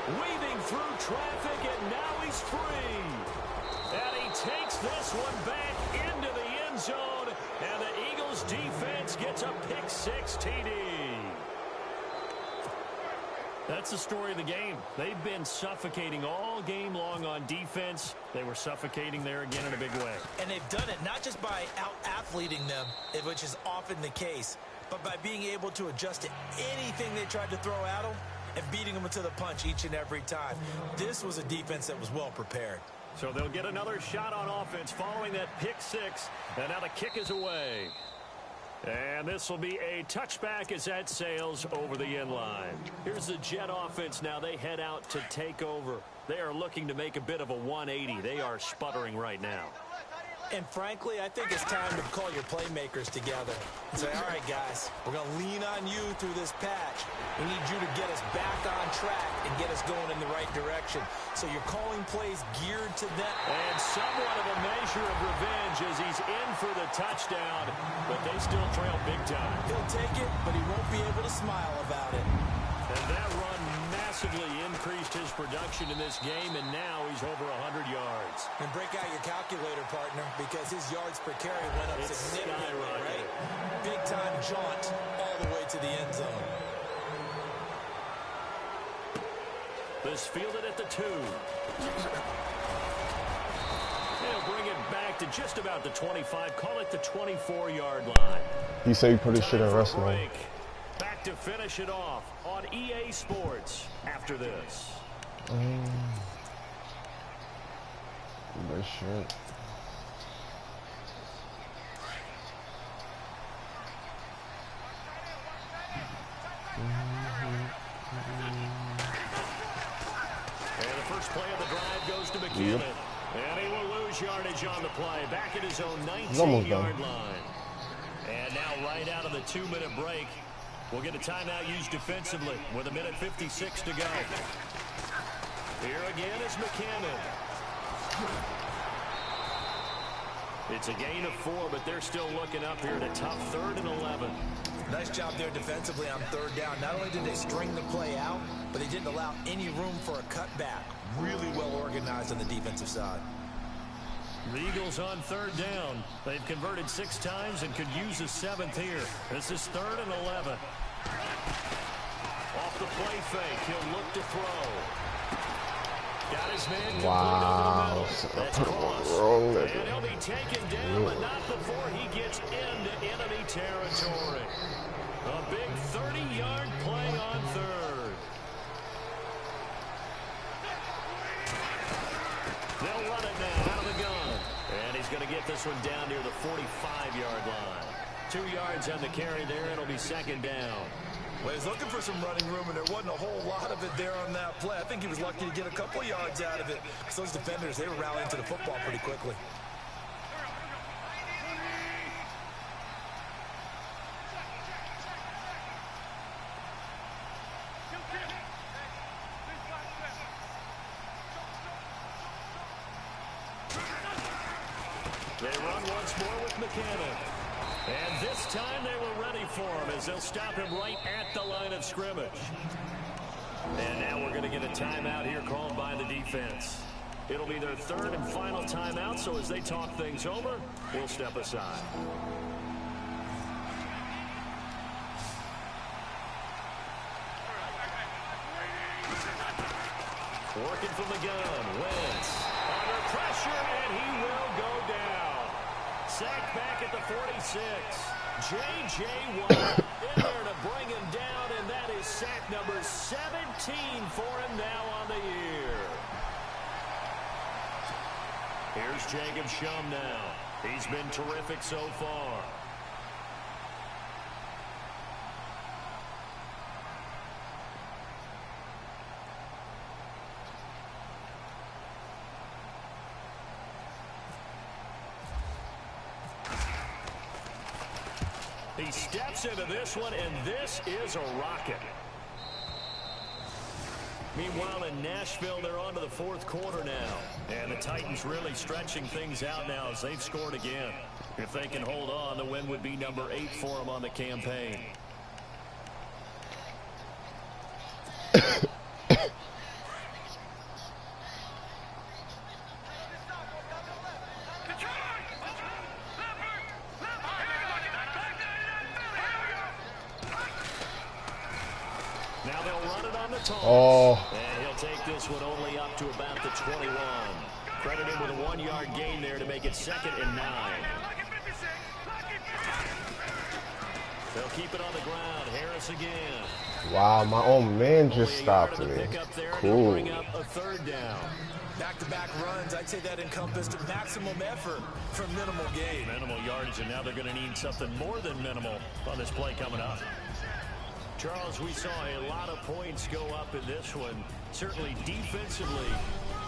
[SPEAKER 3] Weaving through traffic, and now he's free. And he takes this one back into the end zone, and the Eagles defense gets a pick 6 TD. That's the story of the game. They've been suffocating all game long on defense. They were suffocating there again in a big way.
[SPEAKER 4] And they've done it not just by out-athleting them, which is often the case, but by being able to adjust to anything they tried to throw at them and beating them to the punch each and every time. This was a defense that was well prepared.
[SPEAKER 3] So they'll get another shot on offense following that pick 6, and now the kick is away. And this will be a touchback as that sails over the end line. Here's the Jet offense now. They head out to take over. They are looking to make a bit of a 180. They are sputtering right now.
[SPEAKER 4] And frankly, I think it's time to call your playmakers together and say, all right, guys, we're going to lean on you through this patch. We need you to get us back on track and get us going in the right direction. So you're calling plays geared to them.
[SPEAKER 3] And somewhat of a measure of revenge as he's in for the touchdown, but they still trail big time.
[SPEAKER 4] He'll take it, but he won't be able to smile about it.
[SPEAKER 3] And that run massively increased his production in this game, and now he's over 100 yards.
[SPEAKER 4] And break out your calculator, partner, because his yards per carry went up significantly, right? Big-time jaunt all the way to the end zone.
[SPEAKER 3] This fielded at the 2. They'll bring it back to just about the 25. Call it the 24-yard line.
[SPEAKER 2] He said he put his shit in wrestling.
[SPEAKER 3] Back to finish it off on EA Sports after this.
[SPEAKER 2] Nice shit.
[SPEAKER 3] And the first play of the drive goes to McKinnon. Yep. And he will lose yardage on the play. Back at his own 19-yard line. And now right out of the 2-minute break, we'll get a timeout used defensively with 1:56 to go. Here again is McKinnon. It's a gain of 4, but they're still looking up here at a tough 3rd and 11.
[SPEAKER 4] Nice job there defensively on 3rd down. Not only did they string the play out, but they didn't allow any room for a cutback. Really well organized on the defensive side.
[SPEAKER 3] The Eagles on 3rd down. They've converted 6 times and could use a 7th here. This is 3rd and 11. Off the play fake, he'll look to throw. Got his man complete over the middle. That's close. And he'll be taken down, but not before he gets into enemy territory. A big 30-yard play on 3rd. They'll run it now out of the gun. And he's going to get this one down near the 45-yard line. 2 yards on the carry there. It'll be second down.
[SPEAKER 4] Well, he's looking for some running room, and there wasn't a whole lot of it there on that play. I think he was lucky to get a couple of yards out of it. Because those defenders, they were rallying to the football pretty quickly.
[SPEAKER 3] They run once more with McCannon. And this time they were ready for him as they'll stop him right at the line of scrimmage. And now we're going to get a timeout here called by the defense. It'll be their third and final timeout, so as they talk things over, we'll step aside. Working from the gun, Wentz under pressure, and he will go down. Sacked back at the 46. J.J. Watt in there to bring him down, and that is sack number 17 for him now on the year. Here's Jacob Shum now. He's been terrific so far. He steps into this one, and this is a rocket. Meanwhile, in Nashville, they're on to the fourth quarter now. And the Titans really stretching things out now as they've scored again. If they can hold on, the win would be number 8 for them on the campaign. Now they'll run it on the toss.
[SPEAKER 2] Oh.
[SPEAKER 3] And he'll take this one only up to about the 21. Credit him with a 1-yard gain there to make it 2nd and 9. They'll keep it on the ground. Harris again.
[SPEAKER 2] Wow, my own man just stopped me. Cool.
[SPEAKER 3] Bring up a 3rd down.
[SPEAKER 4] Back-to-back runs, I'd say that encompassed maximum effort for minimal gain.
[SPEAKER 3] Minimal yardage, and now they're going to need something more than minimal on this play coming up. Charles, we saw a lot of points go up in this one. Certainly defensively,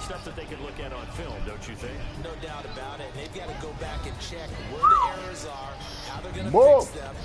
[SPEAKER 3] stuff that they could look at on film, don't you think?
[SPEAKER 4] No doubt about it. They've got to go back and check where the errors are, how they're going to fix them.